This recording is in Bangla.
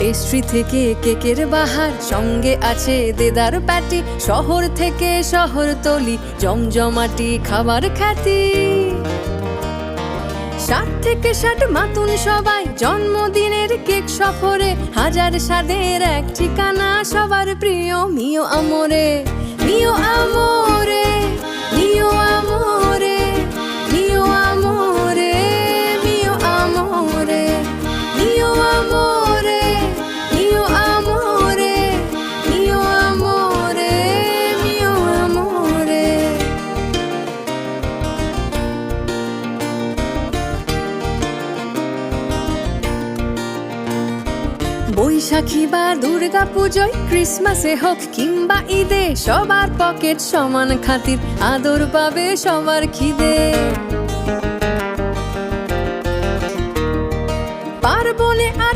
পেস্ট্রি থেকে কেকের বাহার, সঙ্গে আছে দেদার প্যাটি। শহর থেকে শহরতলি, জমজমাটি খাবার খ্যাতি। 60 থেকে 60 মাতুন সবাই, জন্মদিনের কেক সফরে। হাজার স্বাদের এক ঠিকানা, সবার প্রিয় মিও আমোরে। মিও আমোরে, মিও আমোরে, মিও আমোরে, মিও আমোরে, মিও আমোরে, মিও আমোরে, মিও আমোরে, মিও আমোরে। বৈশাখী বা দুর্গা পুজোয়, ক্রিসমাসে হোক কিংবা ঈদে, সবার পকেট সমান খাতির, আদর পাবে সবার খিদে। পার্বণে আর